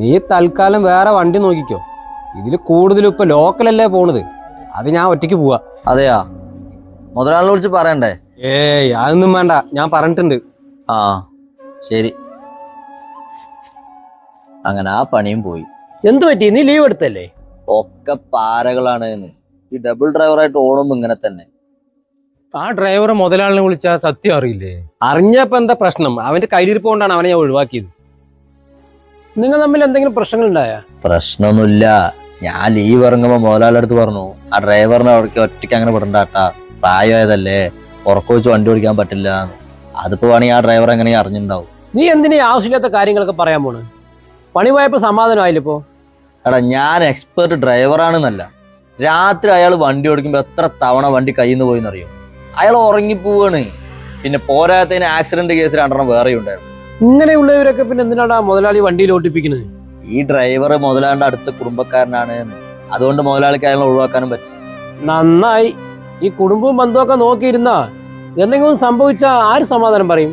നീ തൽക്കാലം വേറെ വണ്ടി നോക്കിക്കോ. ഇതിൽ കൂടുതലും ഇപ്പൊ ലോക്കലല്ലേ പോണത്. അത് ഞാൻ ഒറ്റയ്ക്ക് പോവാ. അതെയാ, മുതലാളിനെ വിളിച്ച് പറയണ്ടേ? ഏയ് അതൊന്നും വേണ്ട, ഞാൻ പറഞ്ഞിട്ടുണ്ട്. ആ ശരി. അങ്ങനെ ആ പണിയും പോയി. എന്തു പറ്റി? നീ ലീവ് എടുത്തല്ലേ? ഒക്കെ പാരകളാണ്. ഈ ഡബിൾ ഡ്രൈവറായിട്ട് ഓടുമ്പോ ഇങ്ങനെ തന്നെ. ആ ഡ്രൈവറെ മുതലാളിനെ വിളിച്ചാൽ സത്യം അറിയില്ലേ? അറിഞ്ഞപ്പോ എന്താ പ്രശ്നം? അവന്റെ കയ്യിരിപ്പ് കൊണ്ടാണ് അവനെ ഞാൻ ഒഴിവാക്കിയത്. നിങ്ങൾ തമ്മിൽ എന്തെങ്കിലും പ്രശ്നങ്ങൾ ഉണ്ടായ? പ്രശ്നമൊന്നുമില്ല. ഞാൻ ലീവ് ഇറങ്ങുമ്പോ മുതലാളിയുടെ അടുത്ത് പറഞ്ഞു, ആ ഡ്രൈവറിനെ അവിടേക്ക് ഒറ്റയ്ക്ക് അങ്ങനെ വിടണ്ടാട്ടാ, പ്രായമായതല്ലേ, ഉറക്കം വെച്ച് വണ്ടി ഓടിക്കാൻ പറ്റില്ല. അതിപ്പോ വേണമെങ്കിൽ ആ ഡ്രൈവർ എങ്ങനെ അറിഞ്ഞിട്ടുണ്ടാവും. നീ എന്തിനാ ആവശ്യമില്ലാത്ത കാര്യങ്ങളൊക്കെ പറയാൻ പോണ്? പണി പോയപ്പോ സമാധാനമായില്ലപ്പോ? എടാ, ഞാൻ എക്സ്പെർട്ട് ഡ്രൈവറാണെന്നല്ല, രാത്രി അയാൾ വണ്ടി ഓടിക്കുമ്പോ എത്ര തവണ വണ്ടി കയ്യിൽ നിന്ന് പോയിന്നറിയോ? അയാൾ ഉറങ്ങിപ്പോവാണ്. പിന്നെ പോരാത്തതിന് ആക്സിഡന്റ് കേസ് 2 വേറെ ഉണ്ടായിരുന്നു. ഇങ്ങനെയുള്ളവരൊക്കെ പിന്നെ എന്തിനാണ് മുതലാളി വണ്ടിയിൽ ഓട്ടിപ്പിക്കുന്നത്? ഈ ഡ്രൈവർ മുതലാളിയുടെ അടുത്ത കുടുംബക്കാരനാണ്. അതുകൊണ്ട് മുതലാളിക്ക് അയാളെ ഒഴിവാക്കാനും പറ്റില്ല. നന്നായി. ഈ കുടുംബവും ബന്ധമൊക്കെ നോക്കിയിരുന്നാ എന്തെങ്കിലും സംഭവിച്ചാ ആര് സമാധാനം പറയും?